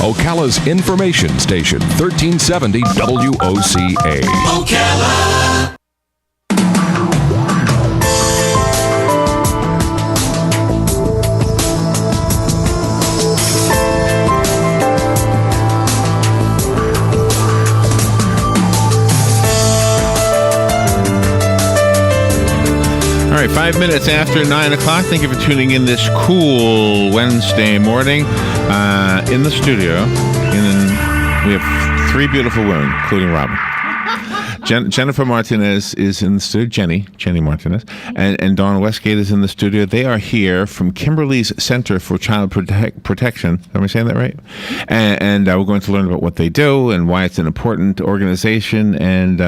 Ocala's information station, 1370 WOCA. Ocala. All right, 5 minutes after 9 o'clock. Thank you for tuning in this cool Wednesday morning. In the studio, we have three beautiful women, including Robin. Jennifer Martinez is in the studio, Jenny Martinez, and Dawn Westgate is in the studio. They are here from Kimberly's Center for Child Protection. Am I saying that right? And we're going to learn about what they do and why it's an important organization. And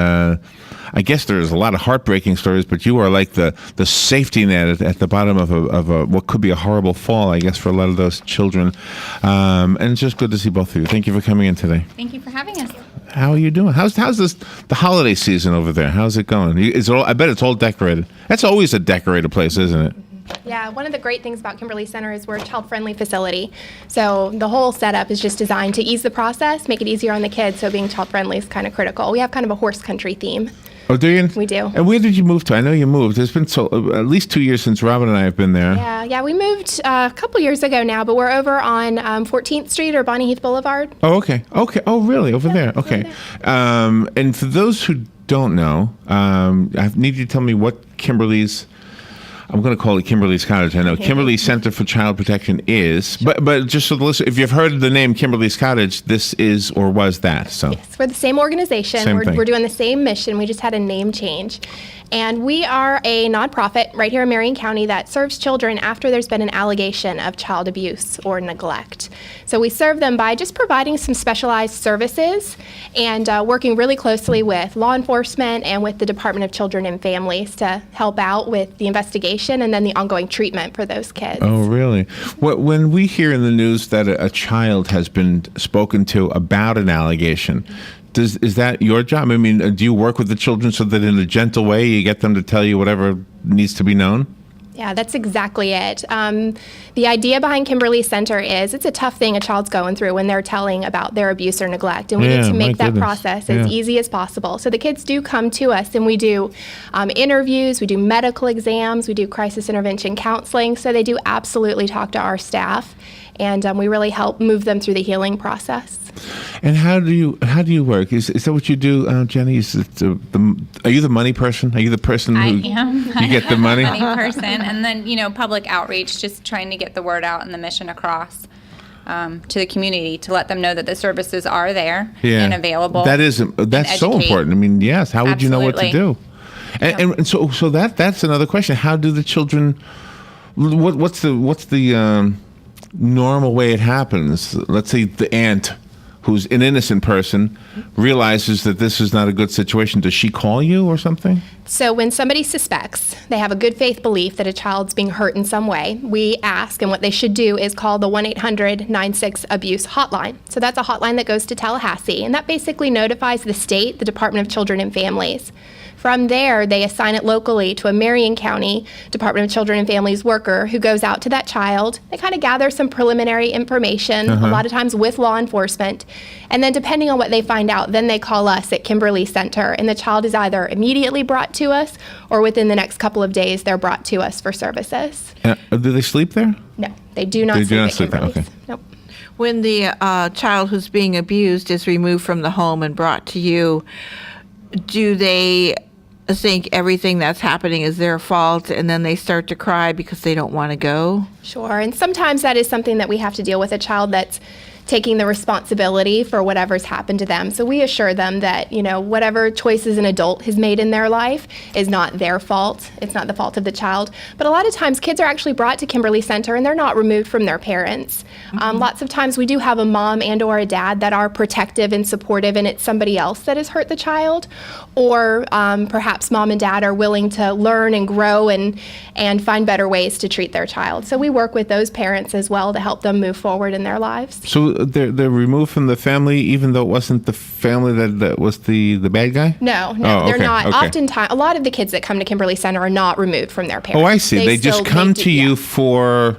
I guess there's a lot of heartbreaking stories, but you are like the safety net at the bottom of a what could be a horrible fall, I guess, for a lot of those children. And it's just good to see both of you. Thank you for coming in today. Thank you for having us. How are you doing? How's the holiday season over there? How's it going? I bet it's all decorated. That's always a decorated place, isn't it? Yeah, one of the great things about Kimberly Center is we're a child-friendly facility. So the whole setup is just designed to ease the process, make it easier on the kids. So being child-friendly is kind of critical. We have kind of a horse country theme. Oh, do you? We do. And where did you move to? I know you moved. It's been at least 2 years since Robin and I have been there. Yeah, we moved a couple years ago now, but we're over on 14th Street or Bonnie Heath Boulevard. Oh, okay. Oh, really? Over there? Okay. And for those who don't know, I need you to tell me what Kimberly's... I'm going to call it Kimberly's Cottage. I know Kimberly Center for Child Protection is, but just so the listener, if you've heard the name Kimberly's Cottage, this is or was that. So yes, we're the same organization. We're doing the same mission. We just had a name change. And we are a nonprofit right here in Marion County that serves children after there's been an allegation of child abuse or neglect. So we serve them by just providing some specialized services and working really closely with law enforcement and with the Department of Children and Families to help out with the investigation and then the ongoing treatment for those kids. Oh, really? When we hear in the news that a child has been spoken to about an allegation, is that your job? I mean, do you work with the children so that in a gentle way you get them to tell you whatever needs to be known? Yeah, that's exactly it. The idea behind Kimberly Center is it's a tough thing a child's going through when they're telling about their abuse or neglect, and we need to make that process as easy as possible. So the kids do come to us, and we do interviews, we do medical exams, we do crisis intervention counseling, so they do absolutely talk to our staff, and we really help move them through the healing process. And how do you work? Is that what you do, Jenny? Are you the money person? Are you the person who I am. You get the money? I'm the money person, and then public outreach, just trying to get the word out and the mission across to the community to let them know that the services are there and available. That's so important. I mean, yes. How would you know what to do? And so that's another question. How do the children? What's the normal way it happens? Let's say the aunt, who's an innocent person, realizes that this is not a good situation. Does she call you or something? So when somebody suspects, they have a good faith belief that a child's being hurt in some way, we ask, and what they should do is call the 1-800-96-ABUSE hotline. So that's a hotline that goes to Tallahassee, and that basically notifies the state, the Department of Children and Families. From there, they assign it locally to a Marion County Department of Children and Families worker who goes out to that child. They kind of gather some preliminary information, a lot of times with law enforcement. And then depending on what they find out, then they call us at Kimberly Center. And the child is either immediately brought to us or within the next couple of days, they're brought to us for services. Do they sleep there? No, they do not sleep at Kimberly's. Okay. Nope. When the child who's being abused is removed from the home and brought to you, do they think everything that's happening is their fault and then they start to cry because they don't want to go? Sure, and sometimes that is something that we have to deal with, a child that's taking the responsibility for whatever's happened to them. So we assure them that, whatever choices an adult has made in their life is not their fault. It's not the fault of the child. But a lot of times kids are actually brought to Kimberly Center and they're not removed from their parents. Lots of times we do have a mom and or a dad that are protective and supportive, and it's somebody else that has hurt the child. Or perhaps mom and dad are willing to learn and grow and find better ways to treat their child. So we work with those parents as well to help them move forward in their lives. So they're removed from the family, even though it wasn't the family that was the bad guy? No, they're not. Okay. Oftentimes, a lot of the kids that come to Kimberly Center are not removed from their parents. Oh, I see. They just come to you for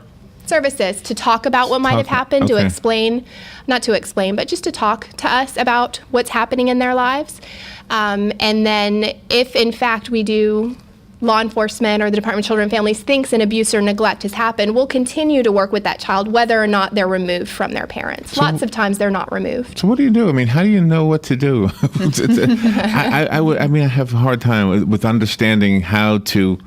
services to talk about what might have happened, to explain, not to explain, but just to talk to us about what's happening in their lives. And then if in fact we do, law enforcement or the Department of Children and Families thinks an abuse or neglect has happened, we'll continue to work with that child whether or not they're removed from their parents. Lots of times they're not removed. So what do you do? I mean, how do you know what to do? I have a hard time with understanding how to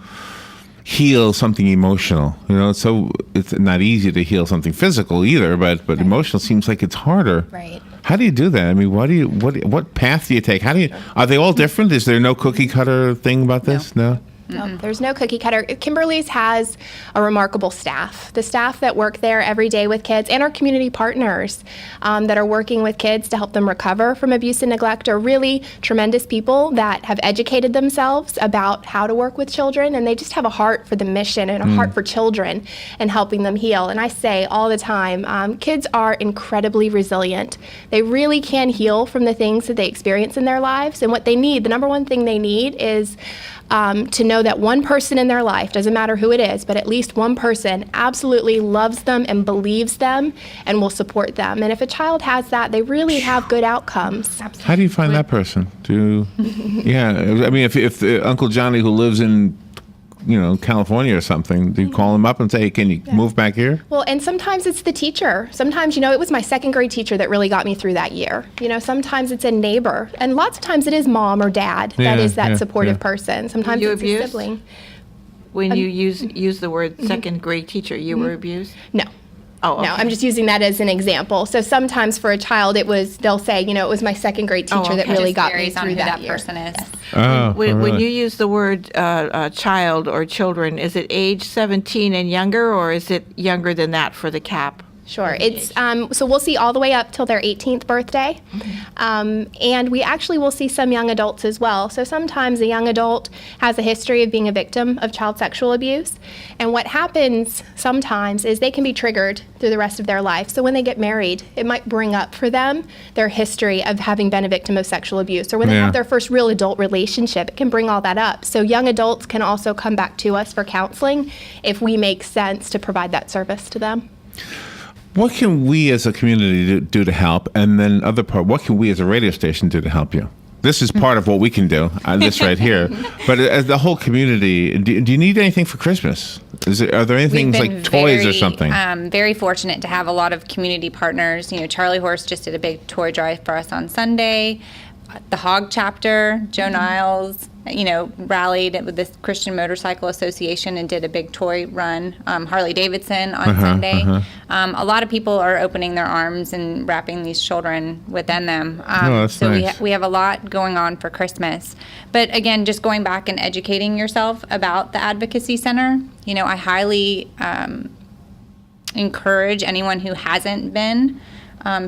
heal something emotional. So it's not easy to heal something physical either, but emotional seems like it's harder. Right. How do you do that? I mean, what path do you take? Are they all different? Is there no cookie cutter thing about this? No? No, there's no cookie cutter. Kimberly's has a remarkable staff. The staff that work there every day with kids and our community partners that are working with kids to help them recover from abuse and neglect are really tremendous people that have educated themselves about how to work with children, and they just have a heart for the mission and a heart for children and helping them heal. And I say all the time, kids are incredibly resilient. They really can heal from the things that they experience in their lives, and what they need, the number one thing they need is to know that one person in their life, doesn't matter who it is, but at least one person absolutely loves them and believes them and will support them. And if a child has that, they really have good outcomes. How do you find that person? Yeah, I mean, if Uncle Johnny who lives in California or something, do you call him up and say, hey, can you move back here? Well, and sometimes it's the teacher. Sometimes, it was my second grade teacher that really got me through that year. Sometimes it's a neighbor. And lots of times it is mom or dad that is that supportive person. Sometimes it's a sibling. When you use the word second grade teacher, you were abused? No. Oh, okay. No, I'm just using that as an example. So sometimes for a child, they'll say, it was my second grade teacher that really got me through that year. Person is. Yes. Oh, When you use the word child or children, is it age 17 and younger, or is it younger than that for the cap? Sure. It's so we'll see all the way up till their 18th birthday. And we actually will see some young adults as well. So sometimes a young adult has a history of being a victim of child sexual abuse. And what happens sometimes is they can be triggered through the rest of their life. So when they get married, it might bring up for them their history of having been a victim of sexual abuse. Or when they have their first real adult relationship, it can bring all that up. So young adults can also come back to us for counseling if we make sense to provide that service to them. What can we as a community do to help? And then what can we as a radio station do to help you? This is part of what we can do, this right here. But as the whole community, do you need anything for Christmas? Are there anything like toys or something? Very fortunate to have a lot of community partners. Charlie Horse just did a big toy drive for us on Sunday. The Hog Chapter, Joe Niles, rallied with this Christian Motorcycle Association and did a big toy run. Harley Davidson on Sunday. A lot of people are opening their arms and wrapping these children within them. That's nice. We have a lot going on for Christmas. But again, just going back and educating yourself about the Advocacy Center. I highly encourage anyone who hasn't been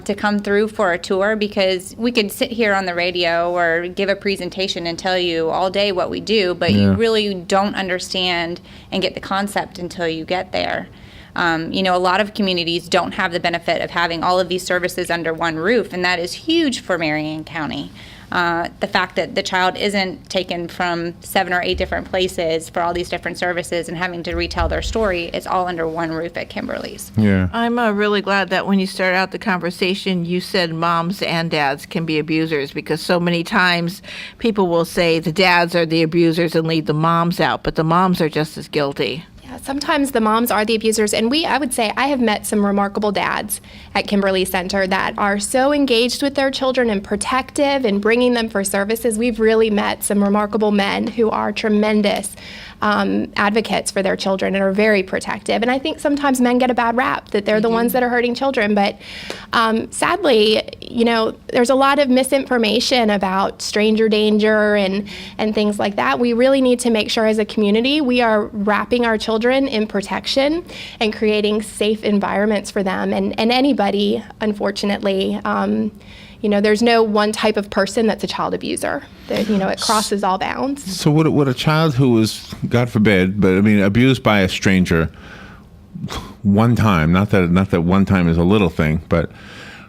to come through for a tour, because we could sit here on the radio or give a presentation and tell you all day what we do, but you really don't understand and get the concept until you get there. A lot of communities don't have the benefit of having all of these services under one roof, and that is huge for Marion County. The fact that the child isn't taken from 7 or 8 different places for all these different services and having to retell their story, it's all under one roof at Kimberly's. Yeah. I'm really glad that when you started out the conversation, you said moms and dads can be abusers, because so many times people will say the dads are the abusers and leave the moms out, but the moms are just as guilty. Sometimes the moms are the abusers, and I would say I have met some remarkable dads at Kimberly Center that are so engaged with their children and protective and bringing them for services. We've really met some remarkable men who are tremendous advocates for their children and are very protective. And I think sometimes men get a bad rap that they're the ones that are hurting children. But sadly, there's a lot of misinformation about stranger danger and things like that. We really need to make sure as a community we are wrapping our children in protection and creating safe environments for them. And anybody, unfortunately, there's no one type of person that's a child abuser. It crosses all bounds. So would a child who was, God forbid, but abused by a stranger one time, not that one time is a little thing, but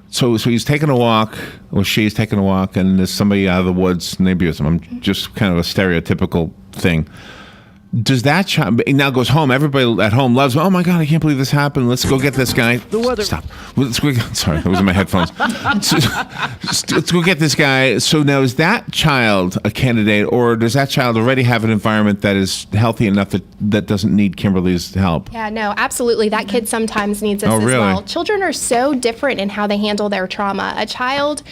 so he's taking a walk, or she's taking a walk, and there's somebody out of the woods and they abuse him. I'm just kind of a stereotypical thing. does that child now goes home? Everybody at home loves, oh my God, I can't believe this happened. Let's go get this guy. The weather. Stop. Sorry, that was in my headphones. Let's go get this guy. So now, is that child a candidate, or does that child already have an environment that is healthy enough that doesn't need Kimberly's help? Yeah, no, absolutely. That kid sometimes needs us as well. Children are so different in how they handle their trauma. A child,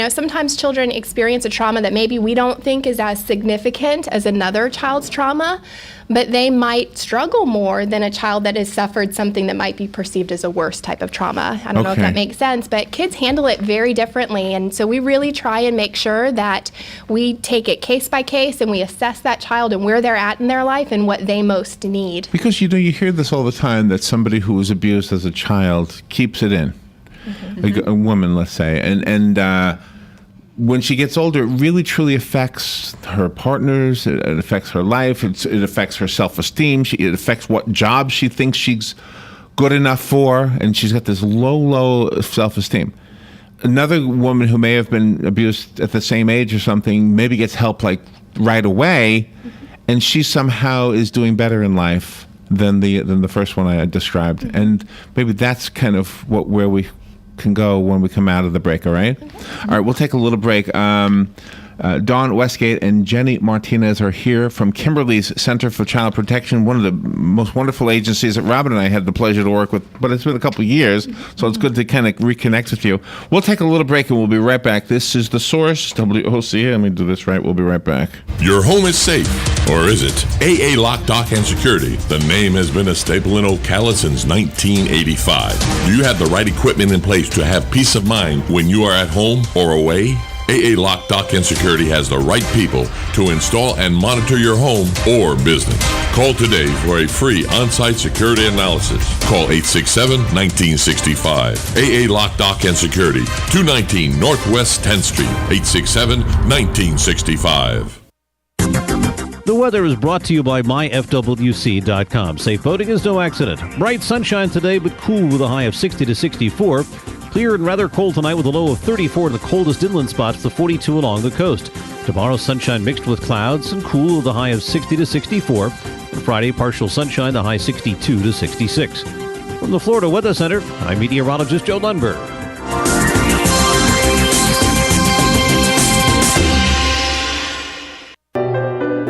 sometimes children experience a trauma that maybe we don't think is as significant as another child's trauma, but they might struggle more than a child that has suffered something that might be perceived as a worse type of trauma. I don't know if that makes sense, but kids handle it very differently. And so we really try and make sure that we take it case by case and we assess that child and where they're at in their life and what they most need. Because, you hear this all the time, that somebody who was abused as a child keeps it in. Mm-hmm. A woman, let's say. And when she gets older, it really truly affects her partners. It affects her life. It affects her self-esteem. It affects what job she thinks she's good enough for, and she's got this low self-esteem. Another woman who may have been abused at the same age or something maybe gets help like right away, and she somehow is doing better in life than the first one I described. Mm-hmm. And maybe that's kind of where we can go when we come out of the break, all right? All right, we'll take a little break. Dawn Westgate and Jenny Martinez are here from Kimberly's Center for Child Protection, one of the most wonderful agencies that Robin and I had the pleasure to work with, but it's been a couple of years, so it's good to kind of reconnect with you. We'll take a little break and we'll be right back. This is The Source, WOCA. Let me do this right. We'll be right back. Your home is safe, or is it? AA Lock, Dock, and Security. The name has been a staple in Ocala since 1985. Do you have the right equipment in place to have peace of mind when you are at home or away? AA Lock, Dock, and Security has the right people to install and monitor your home or business. Call today for a free on-site security analysis. Call 867-1965. AA Lock, Dock, and Security, 219 Northwest 10th Street, 867-1965. The weather is brought to you by myfwc.com. Safe boating is no accident. Bright sunshine today, but cool with a high of 60 to 64. Clear and rather cold tonight with a low of 34 in the coldest inland spots, the 42 along the coast. Tomorrow, sunshine mixed with clouds and cool with a high of 60 to 64. And Friday, partial sunshine, the high 62 to 66. From the Florida Weather Center, I'm meteorologist Joe Lundberg.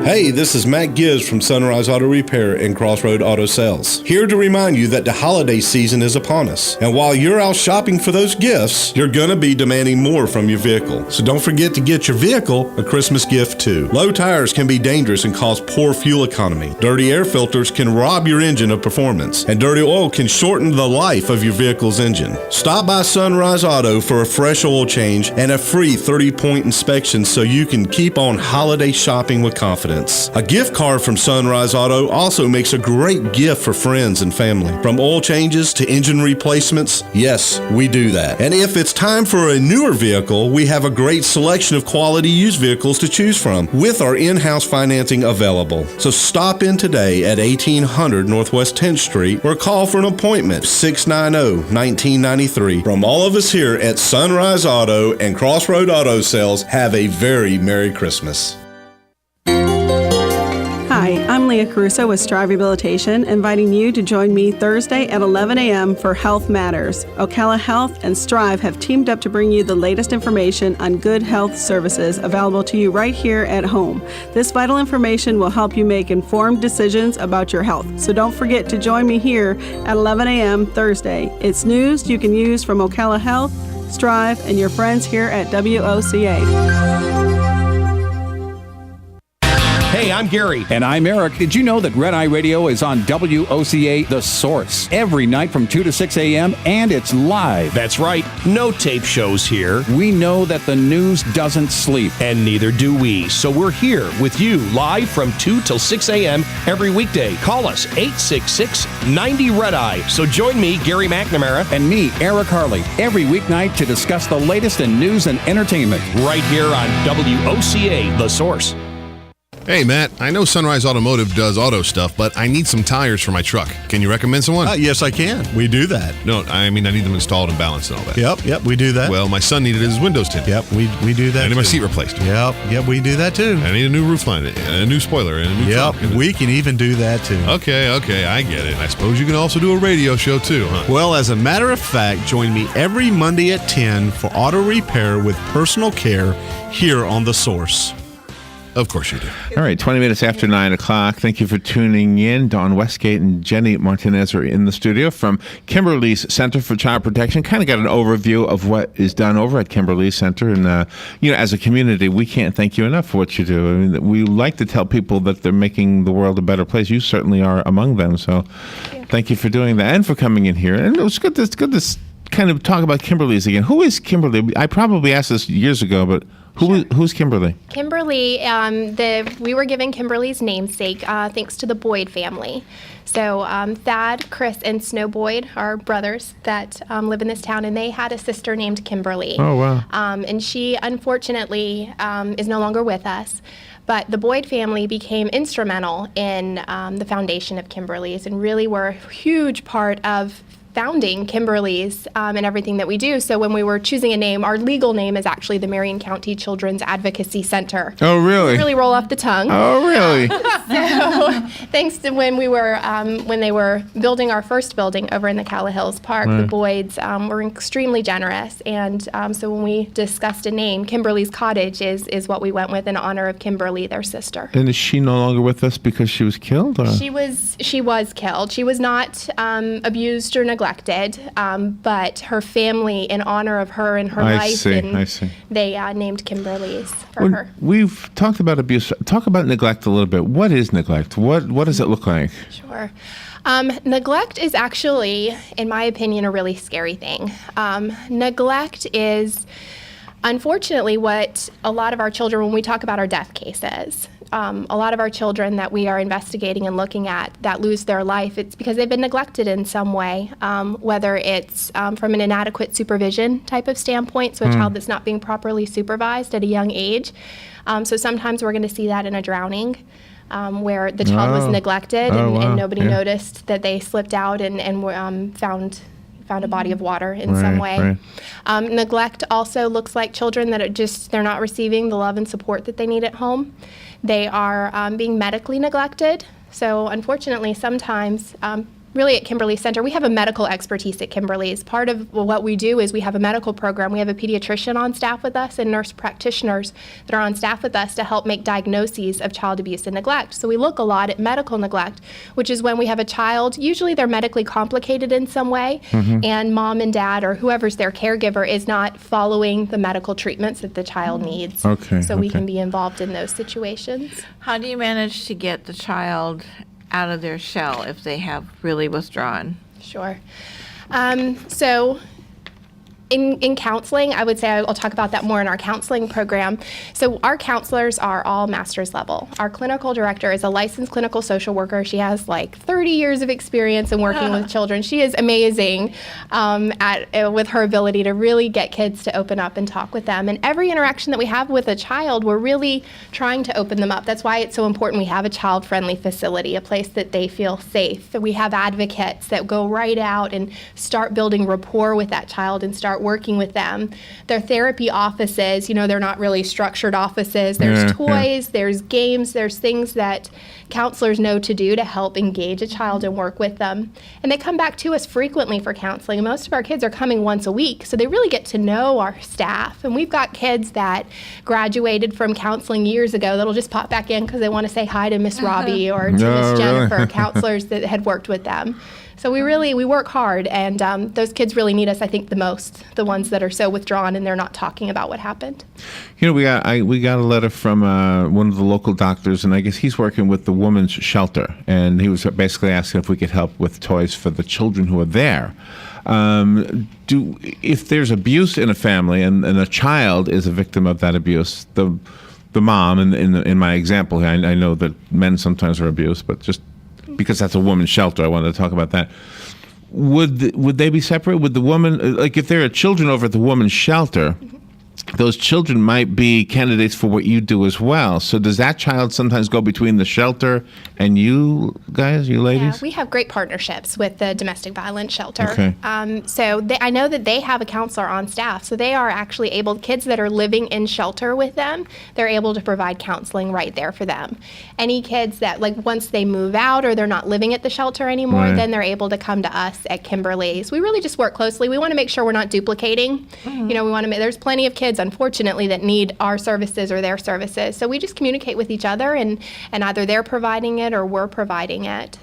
Hey, this is Matt Gibbs from Sunrise Auto Repair and Crossroad Auto Sales. Here to remind you that the holiday season is upon us. And while you're out shopping for those gifts, you're going to be demanding more from your vehicle. So don't forget to get your vehicle a Christmas gift too. Low tires can be dangerous and cause poor fuel economy. Dirty air filters can rob your engine of performance. And dirty oil can shorten the life of your vehicle's engine. Stop by Sunrise Auto for a fresh oil change and a free 30-point inspection so you can keep on holiday shopping with confidence. A gift card from Sunrise Auto also makes a great gift for friends and family. From oil changes to engine replacements, yes, we do that. And if it's time for a newer vehicle, we have a great selection of quality used vehicles to choose from with our in-house financing available. So stop in today at 1800 Northwest 10th Street or call for an appointment 690-1993. From all of us here at Sunrise Auto and Crossroad Auto Sales, have a very Merry Christmas. Hi, I'm Leah Caruso with Strive Rehabilitation, inviting you to join me Thursday at 11 a.m. for Health Matters. Ocala Health and Strive have teamed up to bring you the latest information on good health services available to you right here at home. This vital information will help you make informed decisions about your health. So don't forget to join me here at 11 a.m. Thursday. It's news you can use from Ocala Health, Strive, and your friends here at WOCA. Hey, I'm Gary. And I'm Eric. Did you know that Red Eye Radio is on WOCA The Source every night from 2 to 6 a.m. and it's live? That's right. No tape shows here. We know that the news doesn't sleep. And neither do we. So we're here with you live from 2 till 6 a.m. every weekday. Call us 866-90-RED-EYE. So join me, Gary McNamara. And me, Eric Harley, every weeknight to discuss the latest in news and entertainment. Right here on WOCA The Source. Hey, Matt, I know Sunrise Automotive does auto stuff, but I need some tires for my truck. Can you recommend someone? Yes, I can. We do that. No, I mean, I need them installed and balanced and all that. Yep, we do that. Well, my son needed his windows tinted. Yep, we do that. I need my too. seat replaced. Yep, we do that too. I need a new roof line, and a new spoiler, and a new Yep, trunk. we can even do that too. Okay, I get it. I suppose you can also do a radio show too, huh? Well, as a matter of fact, join me every Monday at 10 for auto repair with personal care here on The Source. Of course you do. All right, 20 minutes after 9 o'clock. Thank you for tuning in. Dawn Westgate and Jenny Martinez are in the studio from Kimberly's Center for Child Protection. Kind of got an overview of what is done over at Kimberly's Center. And, as a community, we can't thank you enough for what you do. I mean, we like to tell people that they're making the world a better place. You certainly are among them. So thank you for doing that and for coming in here. And it's good to kind of talk about Kimberly's again. Who is Kimberly? I probably asked this years ago, but who's Kimberly? Kimberly, we were given Kimberly's namesake thanks to the Boyd family. So Thad, Chris, and Snow Boyd are brothers that live in this town, and they had a sister named Kimberly. Oh, wow. And she, unfortunately, is no longer with us. But the Boyd family became instrumental in the foundation of Kimberly's and really were a huge part of founding Kimberly's and everything that we do. So when we were choosing a name, our legal name is actually the Marion County Children's Advocacy Center. Oh, really? Really roll off the tongue. Oh, really? So thanks to when they were building our first building over in the Calla Hills Park, the Boyds were extremely generous. And so when we discussed a name, Kimberly's Cottage is what we went with in honor of Kimberly, their sister. And is she no longer with us because she was killed? Or? She was killed. She was not abused or neglected, but her family, in honor of her and her life, they named Kimberly's for her. We've talked about abuse. Talk about neglect a little bit. What is neglect? What does it look like? Sure. Neglect is actually, in my opinion, a really scary thing. Neglect is, unfortunately, what a lot of our children, when we talk about our death cases, a lot of our children that we are investigating and looking at that lose their life, it's because they've been neglected in some way, whether it's from an inadequate supervision type of standpoint, so a child that's not being properly supervised at a young age. So sometimes we're going to see that in a drowning, where the child was neglected and nobody noticed that they slipped out and found a body of water in some way. Neglect also looks like children that they're not receiving the love and support that they need at home. They are being medically neglected. So unfortunately, sometimes, really at Kimberly Center, we have a medical expertise at Kimberly's. Part of what we do is we have a medical program. We have a pediatrician on staff with us and nurse practitioners that are on staff with us to help make diagnoses of child abuse and neglect. So we look a lot at medical neglect, which is when we have a child, usually they're medically complicated in some way, and mom and dad or whoever's their caregiver is not following the medical treatments that the child needs. So we can be involved in those situations. How do you manage to get the child out of their shell if they have really withdrawn? Sure. So in counseling, I would say I'll talk about that more in our counseling program. So our counselors are all master's level. Our clinical director is a licensed clinical social worker. She has like 30 years of experience in working with children. She is amazing with her ability to really get kids to open up and talk with them. And every interaction that we have with a child, we're really trying to open them up. That's why it's so important we have a child-friendly facility, a place that they feel safe. We have advocates that go right out and start building rapport with that child and start working with them. Their therapy offices, they're not really structured offices. There's toys, there's games, there's things that counselors know to do to help engage a child and work with them. And they come back to us frequently for counseling. Most of our kids are coming once a week, so they really get to know our staff. And we've got kids that graduated from counseling years ago that'll just pop back in because they want to say hi to Miss Robbie or to Miss Jennifer, counselors that had worked with them. So we work hard, and those kids really need us, I think, the most, the ones that are so withdrawn and they're not talking about what happened. We got a letter from one of the local doctors, and I guess he's working with the women's shelter, and he was basically asking if we could help with toys for the children who are there. If there's abuse in a family and a child is a victim of that abuse, the mom, in my example here, I know that men sometimes are abused, but just because that's a woman's shelter, I wanted to talk about that. Would they be separate? Would the woman, like if there are children over at the woman's shelter, those children might be candidates for what you do as well. So does that child sometimes go between the shelter and you guys, you ladies? Yeah, we have great partnerships with the domestic violence shelter. Okay. I know that they have a counselor on staff, so they are actually able, kids that are living in shelter with them, they're able to provide counseling right there for them. Any kids that, like, once they move out or they're not living at the shelter anymore, Right. then they're able to come to us at Kimberly. So we really just work closely. We want to make sure we're not duplicating. Mm-hmm. You know, we want to make, there's plenty of kids, unfortunately, that need our services or their services. So we just communicate with each other, and either they're providing it or we're providing it.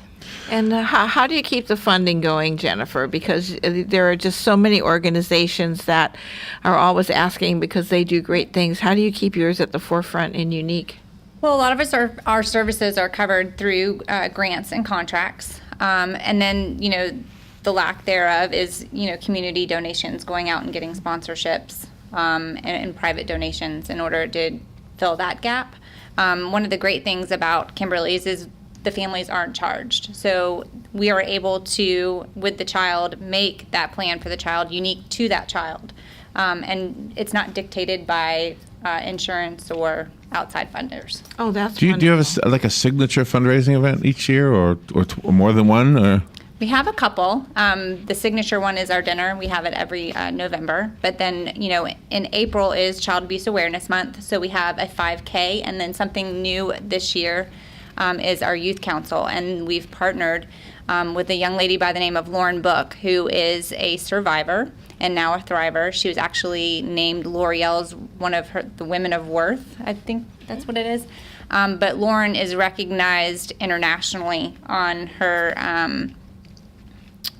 And how do you keep the funding going, Jennifer? Because there are just so many organizations that are always asking because they do great things. How do you keep yours at the forefront and unique? Well, a lot of us our services are covered through grants and contracts. And then, the lack thereof is, community donations, going out and getting sponsorships and private donations in order to fill that gap. One of the great things about Kimberly's is the families aren't charged. So we are able to, with the child, make that plan for the child unique to that child. And it's not dictated by insurance or outside funders. Oh, that's Do you have a signature fundraising event each year or more than one? Or? We have a couple. The signature one is our dinner. We have it every November. But then, in April is Child Abuse Awareness Month. So we have a 5K. And then something new this year is our youth council. And we've partnered with a young lady by the name of Lauren Book, who is a survivor and now a thriver. She was actually named L'Oreal's one of the Women of Worth. I think that's what it is. But Lauren is recognized internationally on her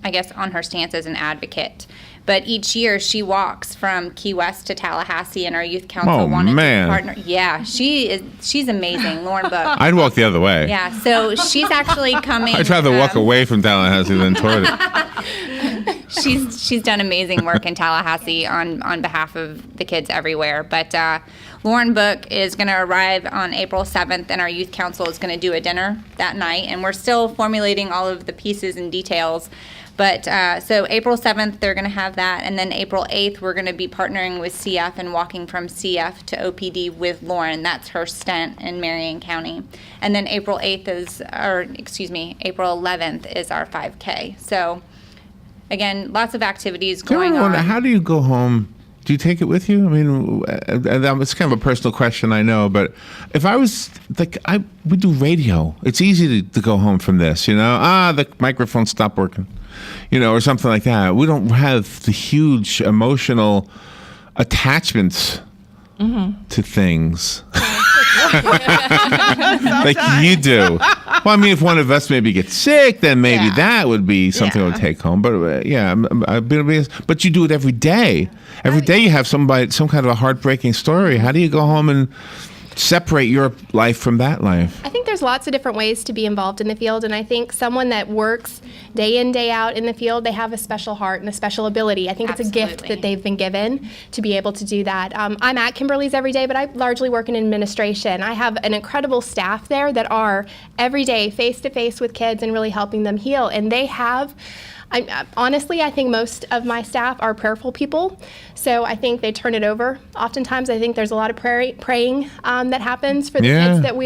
on her stance as an advocate. But each year she walks from Key West to Tallahassee, and our youth council wanted to partner. Yeah, she's amazing, Lauren Book. I'd walk the other way. Yeah, so she's actually coming. I'd rather walk away from Tallahassee than toward it. She's done amazing work in Tallahassee on behalf of the kids everywhere. But Lauren Book is going to arrive on April 7th, and our youth council is going to do a dinner that night. And we're still formulating all of the pieces and details. But so April 7th, they're going to have that. And then April 8th, we're going to be partnering with CF and walking from CF to OPD with Lauren. That's her stint in Marion County. And then April 11th is our 5K. So, again, lots of activities going on. How do you go home? Do you take it with you? I mean, it's kind of a personal question, I know, but if I was we do radio. It's easy to go home from this, the microphone stopped working, or something like that. We don't have the huge emotional attachments to things like you do. Well, I mean, if one of us maybe gets sick, then maybe that would be something I would take home. But but you do it every day. Every day you have some kind of a heartbreaking story. How do you go home and separate your life from that life? I think there's lots of different ways to be involved in the field, and I think someone that works day in, day out in the field, they have a special heart and a special ability. I think it's a gift that they've been given to be able to do that. I'm at Kimberly's every day, but I largely work in administration. I have an incredible staff there that are every day face-to-face with kids and really helping them heal, and they have... honestly, I think most of my staff are prayerful people, so I think they turn it over. Oftentimes, I think there's a lot of praying that happens for the kids that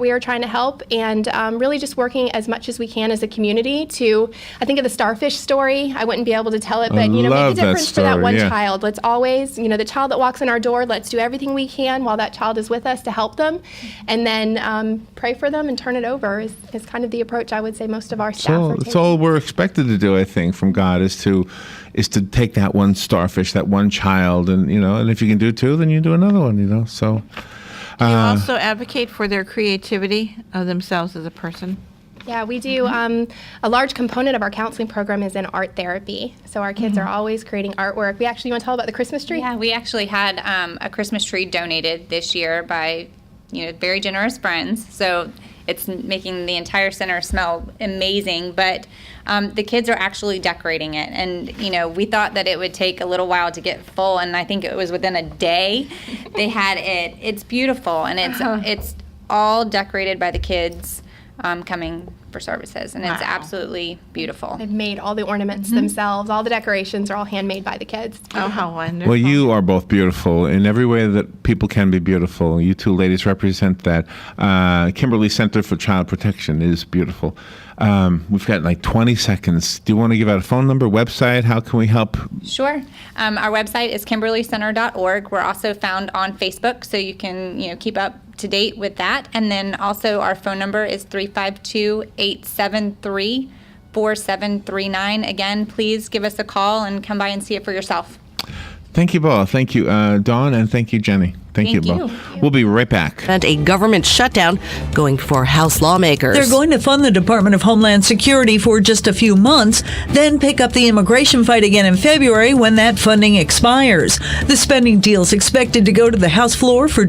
we are trying to help, and really just working as much as we can as a community to. I think of the starfish story. I wouldn't be able to tell it, but make a difference for that one child. Let's always, the child that walks in our door. Let's do everything we can while that child is with us to help them, and then pray for them and turn it over is kind of the approach I would say most of our staff are taking. It's all we're expected to do, I think, from God is to take that one starfish, that one child, and and if you can do two, then you do another one, So do you also advocate for their creativity of themselves as a person? Yeah, we do. A large component of our counseling program is in art therapy. So our kids are always creating artwork. You want to tell about the Christmas tree? Yeah, we actually had a Christmas tree donated this year by very generous friends. So it's making the entire center smell amazing, but the kids are actually decorating it. And, we thought that it would take a little while to get full, and I think it was within a day they had it. It's beautiful, and it's all decorated by the kids coming for services, and it's absolutely beautiful. They've made all the ornaments themselves. All the decorations are all handmade by the kids. Oh, how wonderful. Well, you are both beautiful in every way that people can be beautiful. You two ladies represent that. Kimberly Center for Child Protection is beautiful. We've got like 20 seconds. Do you want to give out a phone number, website? How can we help? Sure. Our website is kimberlycenter.org. We're also found on Facebook, so you can keep up to date with that. And then also our phone number is 352-873-4739. Again, please give us a call and come by and see it for yourself. Thank you both. Thank you, Dawn, and thank you, Jenny. Thank you both. We'll be right back. And a government shutdown going for House lawmakers. They're going to fund the Department of Homeland Security for just a few months, then pick up the immigration fight again in February when that funding expires. The spending deal is expected to go to the House floor for